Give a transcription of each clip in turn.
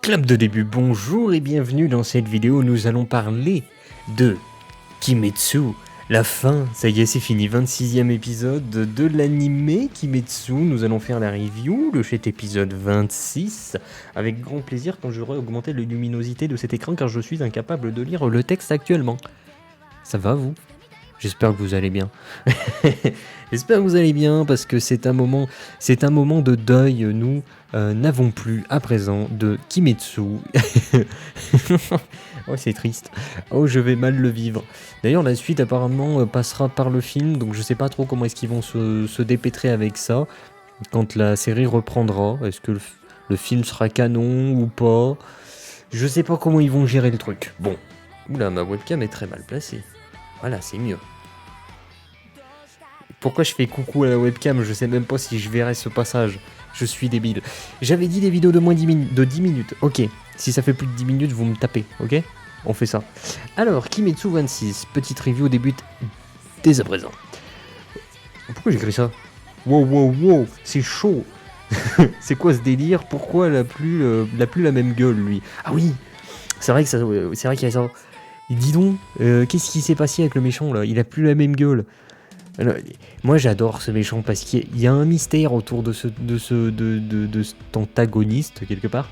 Clap de début, bonjour et bienvenue dans cette vidéo où nous allons parler de Kimetsu. La fin, ça y est, c'est fini, 26e épisode de l'anime Kimetsu. Nous allons faire la review de cet épisode 26 avec grand plaisir quand j'aurai augmenté la luminosité de cet écran car je suis incapable de lire le texte actuellement. Ça va vous ? J'espère que vous allez bien. J'espère que vous allez bien parce que c'est un moment de deuil. Nous n'avons plus à présent de Kimetsu. Oh, c'est triste. Oh, je vais mal le vivre. D'ailleurs, la suite apparemment passera par le film, donc je sais pas trop comment est-ce qu'ils vont se dépêtrer avec ça quand la série reprendra. Est-ce que le film sera canon ou pas? Je sais pas comment ils vont gérer le truc. Bon, oula, ma webcam est très mal placée. Voilà, c'est mieux. Pourquoi je fais coucou à la webcam? Je sais même pas si je verrai ce passage. Je suis débile. J'avais dit des vidéos de moins de 10 minutes. Ok. Si ça fait plus de 10 minutes, vous me tapez. Ok? On fait ça. Alors, Kimetsu 26. Petite review débute dès à présent. Pourquoi j'écris ça? Wow. C'est chaud. C'est quoi ce délire? Pourquoi il a plus la même gueule, lui? Ah oui. C'est vrai qu'il y a ça. Dis donc, qu'est-ce qui s'est passé avec le méchant, là? Il a plus la même gueule. Alors, moi j'adore ce méchant parce qu'il y a un mystère autour de cet antagoniste quelque part.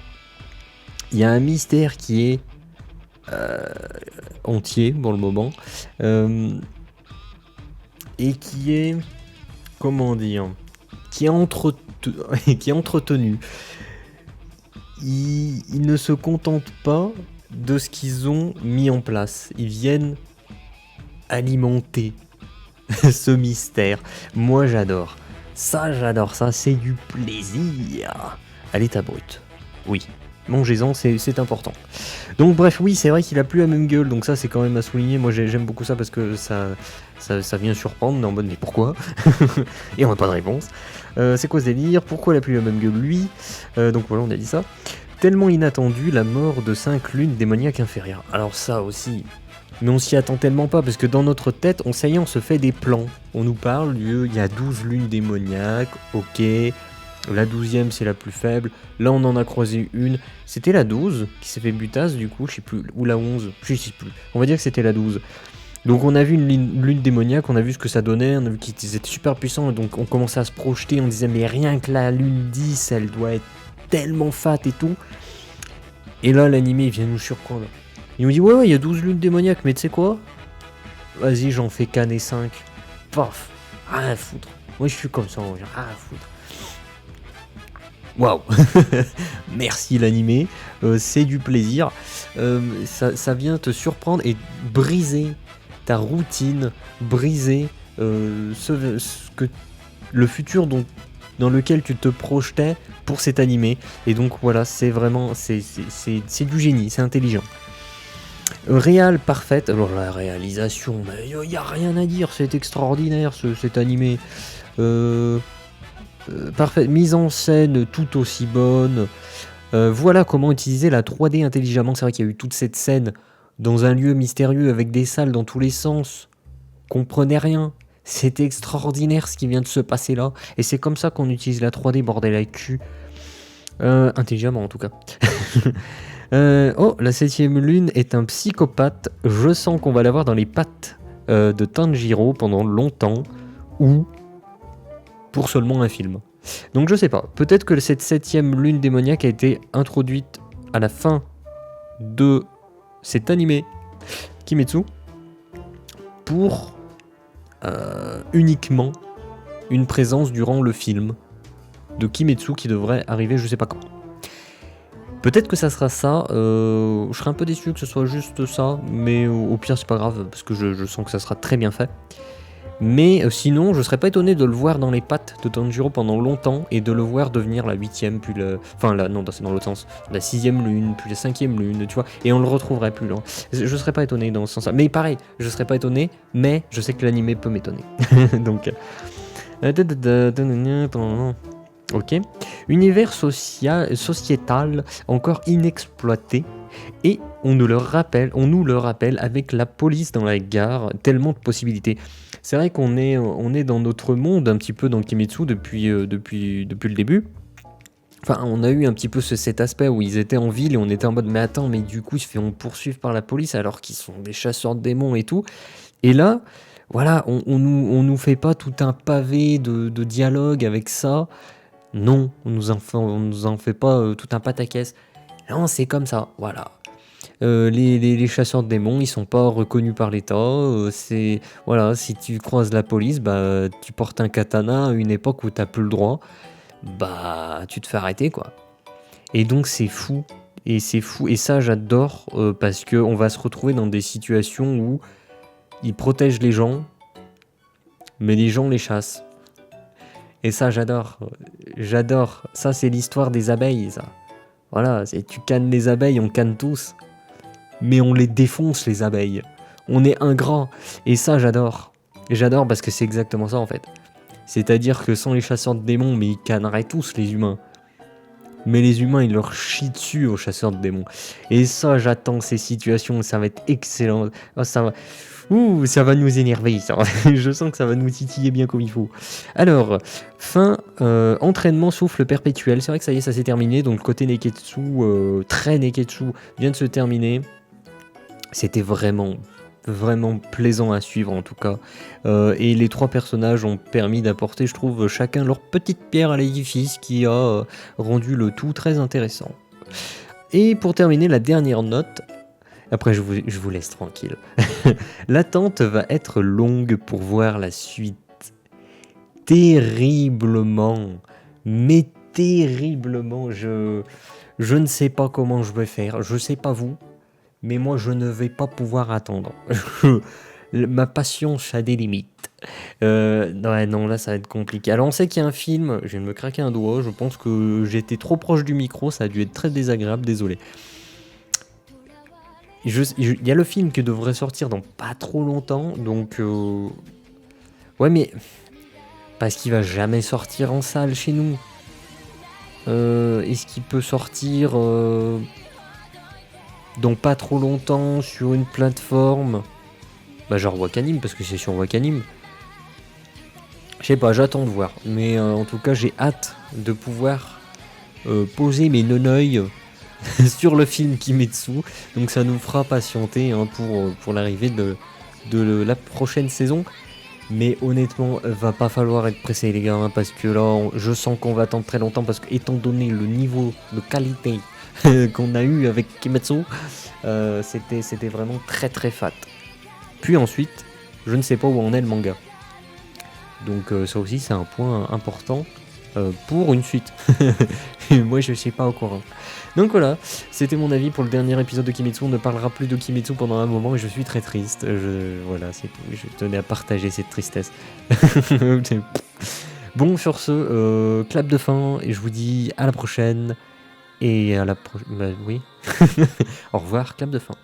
Il y a un mystère qui est entier pour le moment et qui est comment dire, qui est entretenu. Ils ne se contentent pas de ce qu'ils ont mis en place. Ils viennent alimenter ce mystère. Moi j'adore. J'adore ça, c'est du plaisir. À l'état brut. Oui. Mangez-en, c'est important. Donc bref, oui, c'est vrai qu'il a plus la même gueule, donc ça c'est quand même à souligner. Moi j'aime beaucoup ça parce que ça vient surprendre, mais en mode mais pourquoi? Et on n'a pas de réponse. C'est quoi ce délire? Pourquoi il a plus la même gueule lui? Donc voilà, on a dit ça. Tellement inattendu, la mort de 5 lunes démoniaques inférieures. Alors ça aussi... Mais on s'y attend tellement pas, parce que dans notre tête, on se fait des plans. On nous parle, il y a 12 lunes démoniaques, ok, la 12e c'est la plus faible, là on en a croisé une, c'était la 12 qui s'est fait butasse du coup, je sais plus, ou la 11, je sais plus, on va dire que c'était la 12. Donc on a vu une lune démoniaque, on a vu ce que ça donnait, on a vu qu'ils étaient super puissants, donc on commençait à se projeter, on disait mais rien que la lune 10, elle doit être tellement fat et tout. Et là l'anime il vient nous surprendre. Il nous dit ouais, il y a 12 lunes démoniaques, mais tu sais quoi? Vas-y, j'en fais canner 5. Paf, rien à foutre. Moi je suis comme ça, rien à foutre. Waouh. Merci l'animé, c'est du plaisir. Ça vient te surprendre et briser ta routine, briser le futur dans lequel tu te projetais pour cet animé. Et donc voilà, c'est vraiment, c'est du génie, c'est intelligent. Réal parfaite, alors la réalisation, il n'y a rien à dire, c'est extraordinaire cet animé. Parfait, mise en scène tout aussi bonne. Voilà comment utiliser la 3D intelligemment. C'est vrai qu'il y a eu toute cette scène dans un lieu mystérieux avec des salles dans tous les sens. Comprenez rien. C'est extraordinaire ce qui vient de se passer là. Et c'est comme ça qu'on utilise la 3D, bordel à cul. Intelligemment en tout cas. Oh, la 7ème lune est un psychopathe. Je sens qu'on va l'avoir dans les pattes de Tanjiro pendant longtemps. Ou pour seulement un film. Donc je sais pas. Peut-être que cette 7ème lune démoniaque a été introduite à la fin de cet animé Kimetsu pour uniquement une présence durant le film de Kimetsu qui devrait arriver je sais pas quand. Peut-être que ça sera ça, je serais un peu déçu que ce soit juste ça, mais au pire c'est pas grave, parce que je sens que ça sera très bien fait. Mais sinon, je serais pas étonné de le voir dans les pattes de Tanjiro pendant longtemps, et de le voir devenir la 8ème, puis non, c'est dans l'autre sens, la 6ème lune, puis la 5ème lune, tu vois, et on le retrouverait plus loin. Je serais pas étonné dans ce sens-là, mais pareil, je serais pas étonné, mais je sais que l'animé peut m'étonner. Donc... Ok. Univers sociétal encore inexploité et on nous le rappelle avec la police dans la gare, tellement de possibilités. C'est vrai qu'on est dans notre monde un petit peu dans Kimetsu depuis le début. Enfin, on a eu un petit peu cet aspect où ils étaient en ville et on était en mode mais attends, mais du coup ils se font poursuivre par la police alors qu'ils sont des chasseurs de démons et tout. Et là, voilà, on nous fait pas tout un pavé de dialogue avec ça. Non, on nous en fait pas tout un pataquès. Non, c'est comme ça, voilà. Les chasseurs de démons, ils sont pas reconnus par l'État. Voilà, si tu croises la police, bah, tu portes un katana à une époque où t'as plus le droit, bah, tu te fais arrêter, quoi. Et donc, c'est fou. Et c'est fou. Et ça, j'adore, parce qu'on va se retrouver dans des situations où ils protègent les gens, mais les gens les chassent. Et ça, j'adore. J'adore. Ça, c'est l'histoire des abeilles, ça. Voilà, tu cannes les abeilles, on canne tous. Mais on les défonce, les abeilles. On est ingrats. Et ça, j'adore. J'adore parce que c'est exactement ça, en fait. C'est-à-dire que sans les chasseurs de démons, mais ils canneraient tous, les humains. Mais les humains, ils leur chient dessus aux chasseurs de démons. Et ça, j'attends ces situations, ça va être excellent. Oh, ça va nous énerver, ça. Je sens que ça va nous titiller bien comme il faut. Alors, fin, entraînement souffle perpétuel. C'est vrai que ça y est, ça s'est terminé. Donc, le côté Neketsu, très Neketsu, vient de se terminer. C'était vraiment plaisant à suivre en tout cas. Et les trois personnages ont permis d'apporter, je trouve, chacun leur petite pierre à l'édifice qui a rendu le tout très intéressant. Et pour terminer, la dernière note, après je vous laisse tranquille. L'attente va être longue pour voir la suite. Terriblement, mais terriblement, je ne sais pas comment je vais faire, je sais pas vous. Mais moi, je ne vais pas pouvoir attendre. Ma patience a des limites. Ouais, non, là, ça va être compliqué. Alors, on sait qu'il y a un film, je viens de me craquer un doigt, je pense que j'étais trop proche du micro, ça a dû être très désagréable, désolé. Il y a le film qui devrait sortir dans pas trop longtemps, donc... Ouais, mais... Parce qu'il va jamais sortir en salle chez nous. Est-ce qu'il peut sortir... dans pas trop longtemps sur une plateforme, bah genre Wakanim, parce que c'est sur Wakanim. Je sais pas, j'attends de voir. Mais en tout cas, j'ai hâte de pouvoir poser mes noneuils sur le film Kimetsu. Donc ça nous fera patienter hein, pour l'arrivée de la prochaine saison. Mais honnêtement, va pas falloir être pressé les gars, hein, parce que là, je sens qu'on va attendre très longtemps, parce que étant donné le niveau de qualité qu'on a eu avec Kimetsu, c'était vraiment très très fat. Puis ensuite, je ne sais pas où en est le manga. Donc ça aussi c'est un point important pour une suite. Moi je sais pas au courant. Donc voilà, c'était mon avis pour le dernier épisode de Kimetsu. On ne parlera plus de Kimetsu pendant un moment et je suis très triste. Voilà, c'est tout. Je tenais à partager cette tristesse. Bon, sur ce, clap de fin et je vous dis à la prochaine. Et à la prochaine. Bah oui. Au revoir, clap de fin.